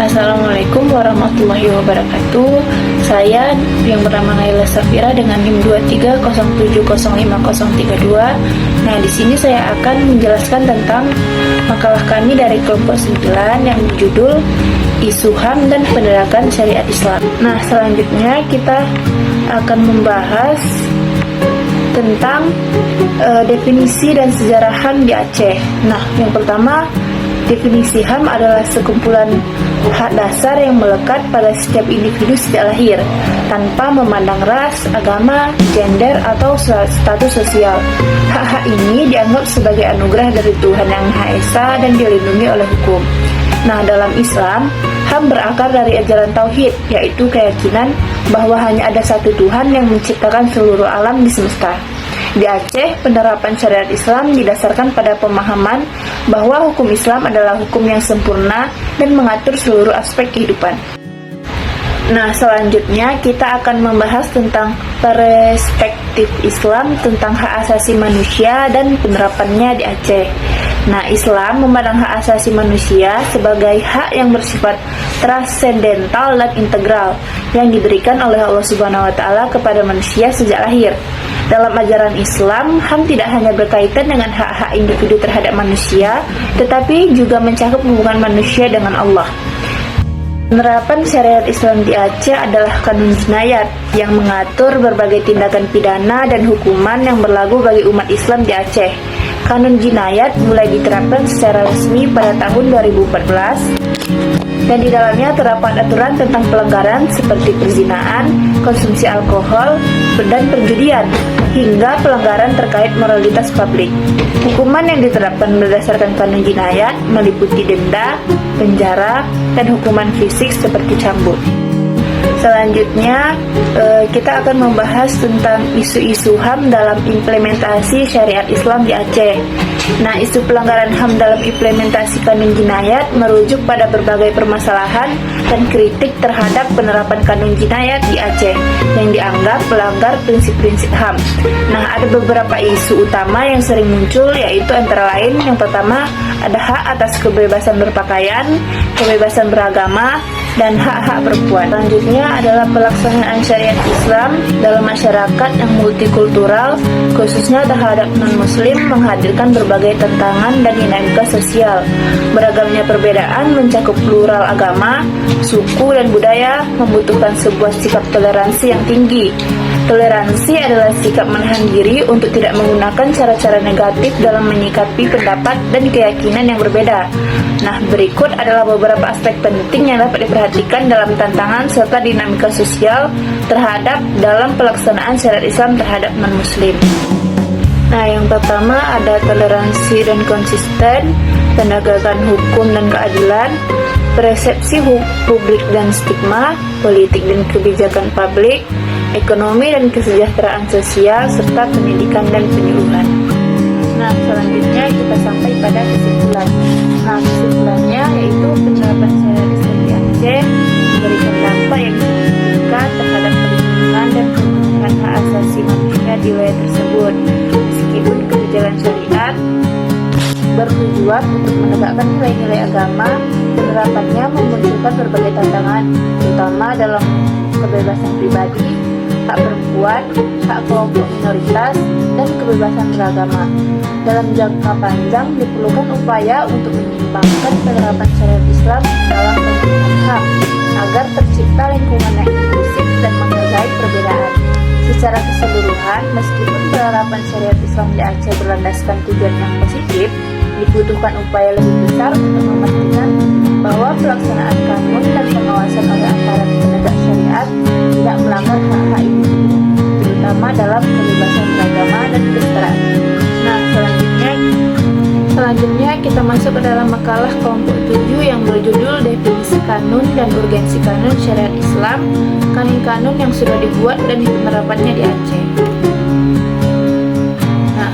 Assalamualaikum warahmatullahi wabarakatuh. Saya yang bernama Naila Safira dengan NIM 2307050032. Nah, di sini saya akan menjelaskan tentang makalah kami dari kelompok 9 yang berjudul Isu HAM dan Penegakan Syariat Islam. Nah, selanjutnya kita akan membahas tentang definisi dan sejarah HAM di Aceh. Nah, yang pertama, definisi HAM adalah sekumpulan hak dasar yang melekat pada setiap individu sejak lahir, tanpa memandang ras, agama, gender, atau status sosial. Hak-hak ini dianggap sebagai anugerah dari Tuhan Yang Maha Esa dan dilindungi oleh hukum. Nah, dalam Islam, HAM berakar dari ajaran Tauhid, yaitu keyakinan bahwa hanya ada satu Tuhan yang menciptakan seluruh alam di semesta. Di Aceh, penerapan syariat Islam didasarkan pada pemahaman bahwa hukum Islam adalah hukum yang sempurna dan mengatur seluruh aspek kehidupan. Nah, selanjutnya kita akan membahas tentang perspektif Islam tentang hak asasi manusia dan penerapannya di Aceh. Nah, Islam memandang hak asasi manusia sebagai hak yang bersifat transendental dan integral yang diberikan oleh Allah Subhanahu wa taala kepada manusia sejak lahir. Dalam ajaran Islam, HAM tidak hanya berkaitan dengan hak-hak individu terhadap manusia, tetapi juga mencakup hubungan manusia dengan Allah. Penerapan syariat Islam di Aceh adalah kanun jinayat yang mengatur berbagai tindakan pidana dan hukuman yang berlaku bagi umat Islam di Aceh. Kanun jinayat mulai diterapkan secara resmi pada tahun 2014 dan di dalamnya terdapat aturan tentang pelanggaran seperti perzinaan, konsumsi alkohol, dan perjudian, hingga pelanggaran terkait moralitas publik. Hukuman yang diterapkan berdasarkan kanun jinayat meliputi denda, penjara, dan hukuman fisik seperti cambuk. Selanjutnya, kita akan membahas tentang isu-isu HAM dalam implementasi syariat Islam di Aceh. Nah, isu pelanggaran HAM dalam implementasi kanun jinayat merujuk pada berbagai permasalahan dan kritik terhadap penerapan kanun jinayat di Aceh yang dianggap melanggar prinsip-prinsip HAM. Nah, ada beberapa isu utama yang sering muncul, yaitu antara lain yang pertama ada hak atas kebebasan berpakaian, kebebasan beragama, dan hak-hak perempuan. Selanjutnya adalah pelaksanaan syariat Islam dalam masyarakat yang multikultural, khususnya terhadap non-muslim, menghadirkan berbagai tantangan dan dinamika sosial. Beragamnya perbedaan mencakup plural agama, suku, dan budaya, membutuhkan sebuah sikap toleransi yang tinggi. Toleransi adalah sikap menahan diri untuk tidak menggunakan cara-cara negatif dalam menyikapi pendapat dan keyakinan yang berbeda. Nah, berikut adalah beberapa aspek penting yang dapat diperhatikan dalam tantangan serta dinamika sosial terhadap dalam pelaksanaan syariat Islam terhadap non-muslim. Nah, yang pertama ada toleransi dan konsisten, penegakan hukum dan keadilan, persepsi publik dan stigma, politik dan kebijakan publik, ekonomi dan kesejahteraan sosial, serta pendidikan dan penyuluhan. Nah, selanjutnya kita sampai pada kesimpulan. Nah, kesimpulannya yaitu penerapan syariat Islam di Aceh memberikan dampak yang signifikan terhadap perlindungan dan pemenuhan hak asasi manusia di wilayah tersebut. Meskipun kebijakan syariat bertujuan untuk menegakkan nilai-nilai agama, penerapannya memunculkan berbagai tantangan, terutama dalam kebebasan pribadi, hak perempuan, hak kelompok minoritas, dan kebebasan beragama. Dalam jangka panjang diperlukan upaya untuk menyeimbangkan penerapan syariat Islam dalam penggunaan HAM agar tercipta lingkungan yang inklusif dan menghargai perbedaan. Secara keseluruhan, meskipun penerapan syariat Islam di Aceh berlandaskan tujuan yang positif, dibutuhkan upaya lebih besar untuk memastikan bahwa pelaksanaan kanun dan pengawasan oleh aparat penegak syariat tidak melanggar hak-hak individu, terutama dalam kebebasan beragama dan kesetaraan. Nah, selanjutnya kita masuk ke dalam makalah kelompok 7 yang berjudul Definisi Kanun dan Urgensi Kanun Syariat Islam, kanun-kanun yang sudah dibuat dan penerapannya di Aceh. Nah,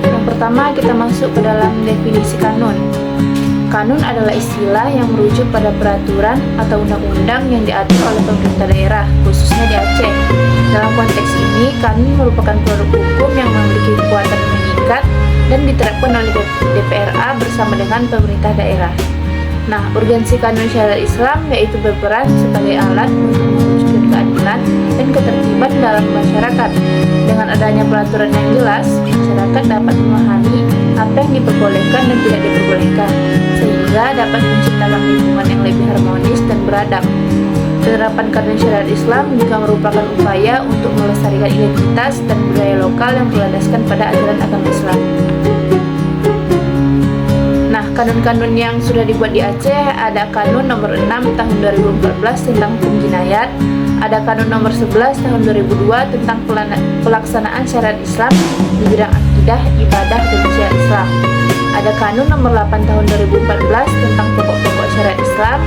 yang pertama kita masuk ke dalam definisi kanun. Kanun adalah istilah yang merujuk pada peraturan atau undang-undang yang diatur oleh pemerintah daerah, khususnya di Aceh. Dalam konteks ini, kanun merupakan produk hukum yang memiliki kekuatan mengikat dan diterapkan oleh DPRA bersama dengan pemerintah daerah. Nah, urgensi kanun syariat Islam yaitu berperan sebagai alat untuk mewujudkan keadilan dan ketertiban dalam masyarakat. Dengan adanya peraturan yang jelas, masyarakat dapat memahami apa yang diperbolehkan dan tidak diperbolehkan, sehingga dapat menciptakan lingkungan yang lebih harmonis dan beradab. Penerapan kanun syariat Islam juga merupakan upaya untuk melestarikan identitas dan budaya lokal yang berlandaskan pada ajaran agama Islam. Nah, kanun-kanun yang sudah dibuat di Aceh ada Kanun nomor 6 tahun 2014 tentang hukum jinayat, ada Kanun nomor 11 tahun 2002 tentang pelaksanaan syariat Islam di bidang akidah, ibadah, dan syariat Islam. Ada Kanun nomor 8 tahun 2014 tentang pokok-pokok syariat Islam,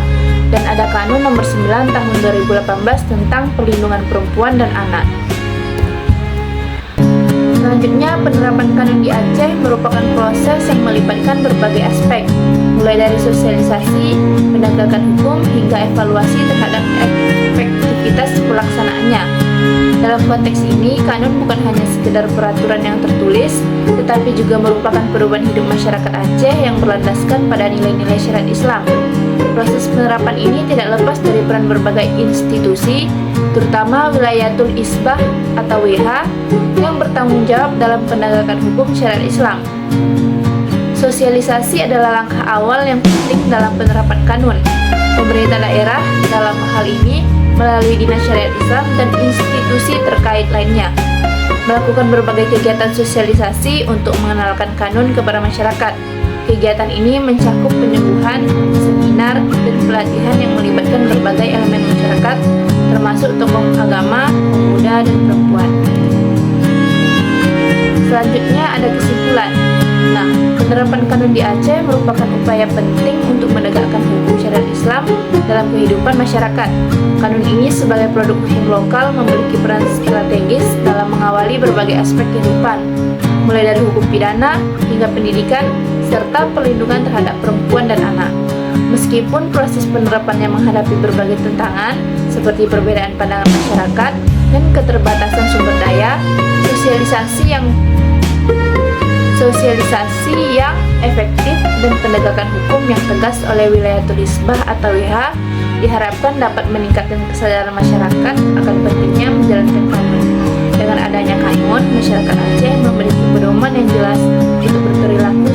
dan ada Kanun nomor 9 tahun 2018 tentang perlindungan perempuan dan anak. Selanjutnya, penerapan kanun di Aceh merupakan proses yang melibatkan berbagai aspek, mulai dari sosialisasi, penegakan hukum, hingga evaluasi terhadap efektivitas pelaksanaannya. Dalam konteks ini, kanun bukan hanya sekedar peraturan yang tertulis, tetapi juga merupakan perubahan hidup masyarakat Aceh yang berlandaskan pada nilai-nilai syariat Islam. Proses penerapan ini tidak lepas dari peran berbagai institusi, terutama Wilayatul Isbah atau WH, yang bertanggung jawab dalam penegakan hukum syariat Islam. Sosialisasi adalah langkah awal yang penting dalam penerapan kanun. Pemerintah daerah dalam hal ini melalui Dinas Syariat Islam dan institusi terkait lainnya melakukan berbagai kegiatan sosialisasi untuk mengenalkan kanun kepada masyarakat. Kegiatan ini mencakup penyuluhan, seminar, dan pelatihan yang melibatkan berbagai elemen masyarakat, termasuk tokoh agama, pemuda, dan perempuan. Selanjutnya ada kesimpulan. Nah, penerapan kanun di Aceh merupakan upaya penting untuk menegakkan hukum syariat Islam dalam kehidupan masyarakat. Kanun ini sebagai produk hukum lokal memiliki peran strategis dalam mengawali berbagai aspek kehidupan, mulai dari hukum pidana hingga pendidikan, serta perlindungan terhadap perempuan dan anak. Meskipun proses penerapannya menghadapi berbagai tantangan, seperti perbedaan pandangan masyarakat dan keterbatasan sumber daya, sosialisasi yang efektif dan penegakan hukum yang tegas oleh Wilayatul Isbah atau WH diharapkan dapat meningkatkan kesadaran masyarakat akan pentingnya menjalankan kanun. Dengan adanya kanun, masyarakat Aceh memiliki pedoman yang jelas untuk berperilaku